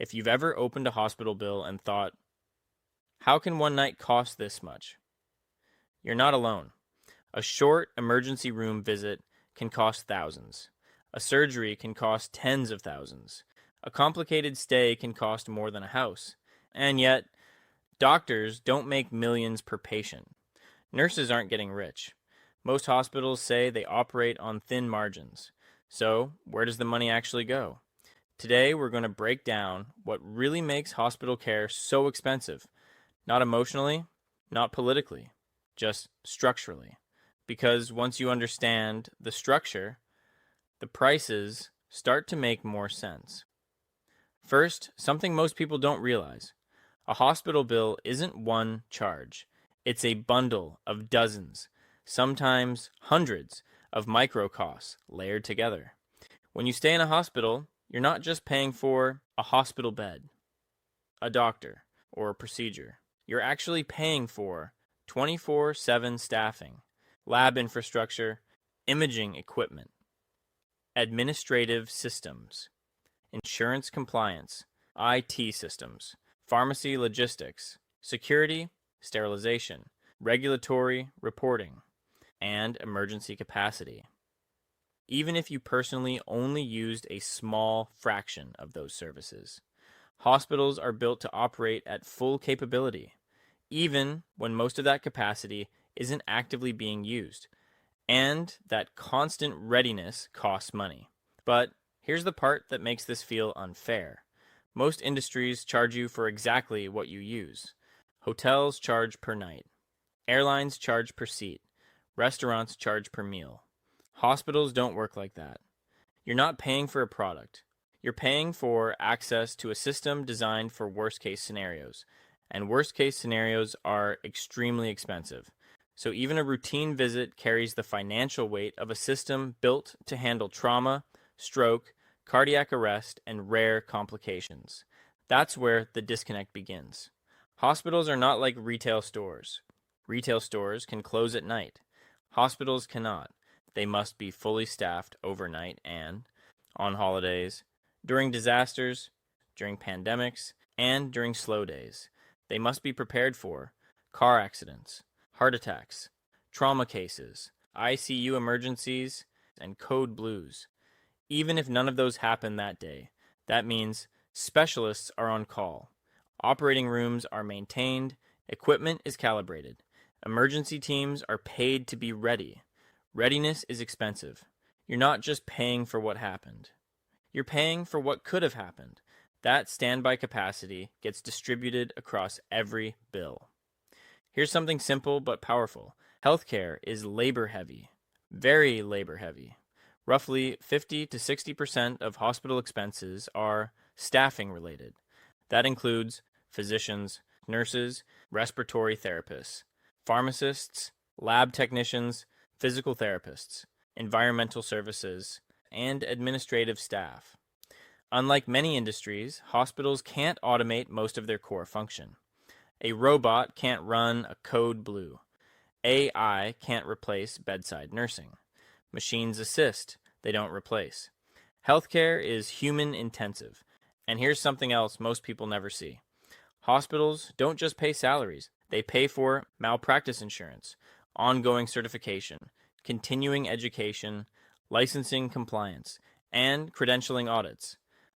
If you've ever opened a hospital bill and thought, how can one night cost this much? You're not alone. A short emergency room visit can cost thousands. A surgery can cost tens of thousands. A complicated stay can cost more than a house. And yet, doctors don't make millions per patient. Nurses aren't getting rich. Most hospitals say they operate on thin margins. So, where does the money actually go? Today, we're going to break down what really makes hospital care so expensive. Not emotionally, not politically, just structurally. Because once you understand the structure, the prices start to make more sense. First, something most people don't realize. A hospital bill isn't one charge. It's a bundle of dozens, sometimes hundreds, of micro costs layered together. When you stay in a hospital, you're not just paying for a hospital bed, a doctor, or a procedure. You're actually paying for 24/7 staffing, lab infrastructure, imaging equipment, administrative systems, insurance compliance, IT systems, pharmacy logistics, security, sterilization, regulatory reporting, and emergency capacity. Even if you personally only used a small fraction of those services, hospitals are built to operate at full capability, even when most of that capacity isn't actively being used. And that constant readiness costs money. But here's the part that makes this feel unfair. Most industries charge you for exactly what you use. Hotels charge per night. Airlines charge per seat. Restaurants charge per meal. Hospitals don't work like that. You're not paying for a product. You're paying for access to a system designed for worst-case scenarios. And worst-case scenarios are extremely expensive. So even a routine visit carries the financial weight of a system built to handle trauma, stroke, cardiac arrest, and rare complications. That's where the disconnect begins. Hospitals are not like retail stores. Retail stores can close at night. Hospitals cannot. They must be fully staffed overnight and on holidays, during disasters, during pandemics, and during slow days. They must be prepared for car accidents, heart attacks, trauma cases, ICU emergencies, and code blues. Even if none of those happen that day, that means specialists are on call. Operating rooms are maintained, equipment is calibrated. Emergency teams are paid to be ready. Readiness is expensive. You're not just paying for what happened. You're paying for what could have happened. That standby capacity gets distributed across every bill. Here's something simple but powerful. Healthcare is labor heavy, very labor heavy. Roughly 50 to 60% of hospital expenses are staffing related. That includes physicians, nurses, respiratory therapists, pharmacists, lab technicians, physical therapists, environmental services, and administrative staff. Unlike many industries, hospitals can't automate most of their core function. A robot can't run a code blue. AI can't replace bedside nursing. Machines assist, they don't replace. Healthcare is human intensive. And here's something else most people never see. Hospitals don't just pay salaries, they pay for malpractice insurance, ongoing certification, continuing education, licensing compliance, and credentialing audits.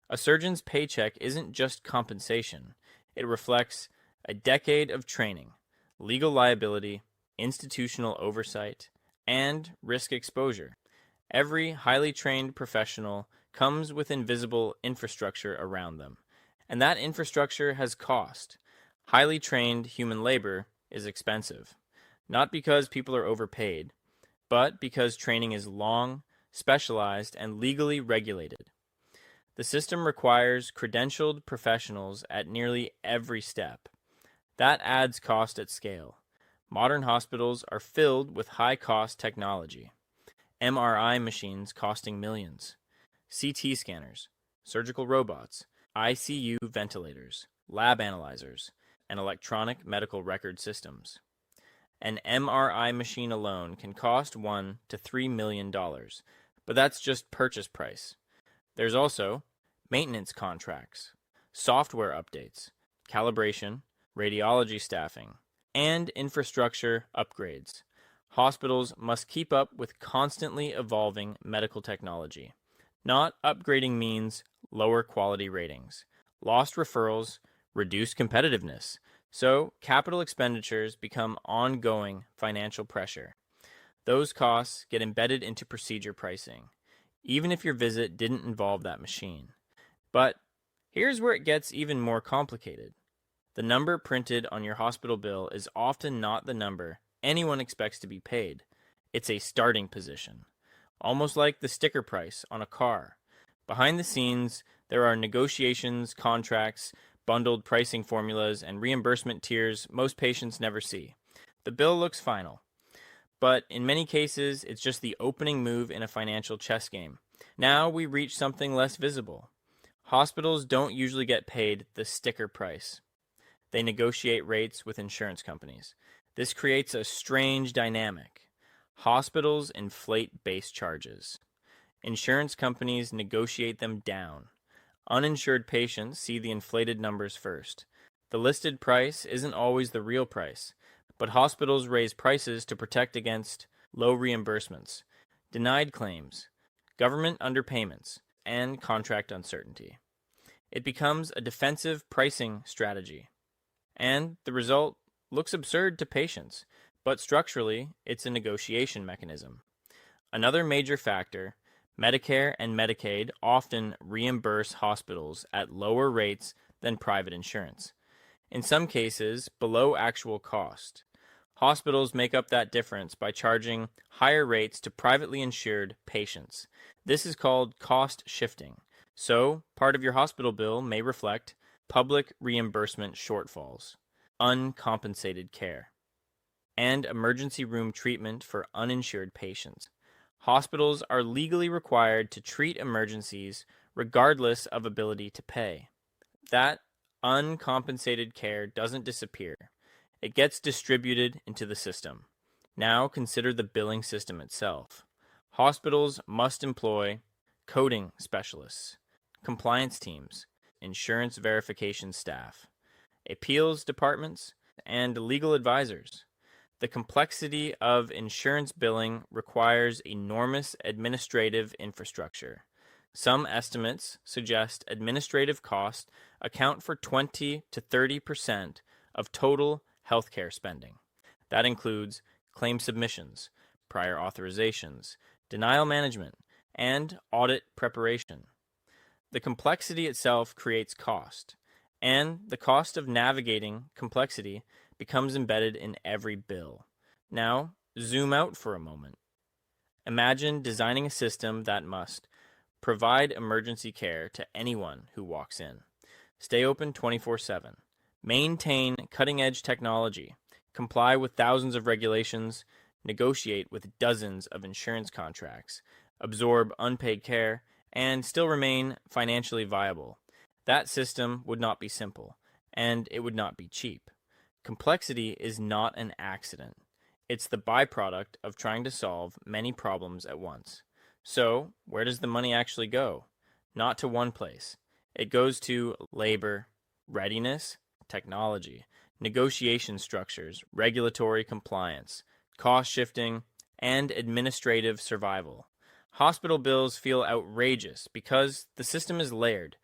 A surgeon's paycheck isn't just compensation. It reflects a decade of training, legal liability, institutional oversight, and risk exposure. Every highly trained professional comes with invisible infrastructure around them, and that infrastructure has cost. Highly trained human labor is expensive, not because people are overpaid, but because training is long, specialized, and legally regulated. The system requires credentialed professionals at nearly every step. That adds cost at scale. Modern hospitals are filled with high-cost technology. MRI machines costing millions, CT scanners, surgical robots, ICU ventilators, lab analyzers, and electronic medical record systems. An MRI machine alone can cost $1 to $3 million, but that's just purchase price. There's also maintenance contracts, software updates, calibration, radiology staffing, and infrastructure upgrades. Hospitals must keep up with constantly evolving medical technology. Not upgrading means lower quality ratings, lost referrals, reduced competitiveness. So, capital expenditures become ongoing financial pressure. Those costs get embedded into procedure pricing, even if your visit didn't involve that machine. But here's where it gets even more complicated. The number printed on your hospital bill is often not the number anyone expects to be paid. It's a starting position, almost like the sticker price on a car. Behind the scenes, there are negotiations, contracts, bundled pricing formulas, and reimbursement tiers most patients never see. The bill looks final, but in many cases, it's just the opening move in a financial chess game. Now we reach something less visible. Hospitals don't usually get paid the sticker price. They negotiate rates with insurance companies. This creates a strange dynamic. Hospitals inflate base charges. Insurance companies negotiate them down. Uninsured patients see the inflated numbers first. The listed price isn't always the real price, but hospitals raise prices to protect against low reimbursements, denied claims, government underpayments, and contract uncertainty. It becomes a defensive pricing strategy. And the result looks absurd to patients, but structurally, it's a negotiation mechanism. Another major factor, Medicare and Medicaid often reimburse hospitals at lower rates than private insurance. In some cases, below actual cost. Hospitals make up that difference by charging higher rates to privately insured patients. This is called cost shifting. So, part of your hospital bill may reflect public reimbursement shortfalls, uncompensated care, and emergency room treatment for uninsured patients. Hospitals are legally required to treat emergencies regardless of ability to pay. That uncompensated care doesn't disappear. It gets distributed into the system. Now consider the billing system itself. Hospitals must employ coding specialists, compliance teams, insurance verification staff, appeals departments, and legal advisors. The complexity of insurance billing requires enormous administrative infrastructure. Some estimates suggest administrative costs account for 20 to 30% of total healthcare spending. That includes claim submissions, prior authorizations, denial management, and audit preparation. The complexity itself creates cost, and the cost of navigating complexity becomes embedded in every bill. Now, zoom out for a moment. Imagine designing a system that must provide emergency care to anyone who walks in, stay open 24/7, maintain cutting-edge technology, comply with thousands of regulations, negotiate with dozens of insurance contracts, absorb unpaid care, and still remain financially viable. That system would not be simple, and it would not be cheap. Complexity is not an accident. It's the byproduct of trying to solve many problems at once. So, where does the money actually go? Not to one place. It goes to labor, readiness, technology, negotiation structures, regulatory compliance, cost shifting, and administrative survival. Hospital bills feel outrageous because the system is layered.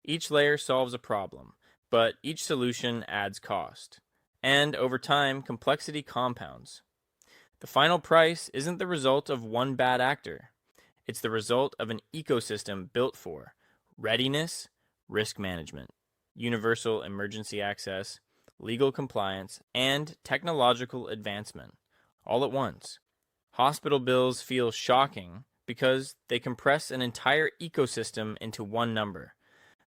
Each layer solves a problem, but each solution adds cost. And over time, complexity compounds. The final price isn't the result of one bad actor. It's the result of an ecosystem built for readiness, risk management, universal emergency access, legal compliance, and technological advancement, all at once. Hospital bills feel shocking because they compress an entire ecosystem into one number.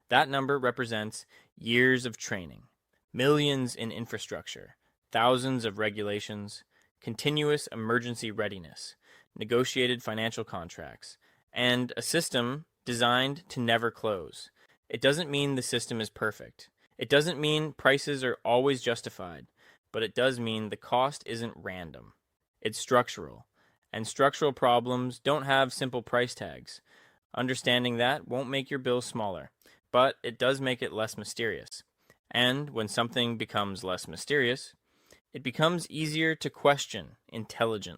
That number represents years of training, millions in infrastructure, thousands of regulations, continuous emergency readiness, negotiated financial contracts, and a system designed to never close. It doesn't mean the system is perfect. It doesn't mean prices are always justified, but it does mean the cost isn't random. It's structural, and structural problems don't have simple price tags. Understanding that won't make your bill smaller, but it does make it less mysterious. And when something becomes less mysterious, it becomes easier to question intelligently.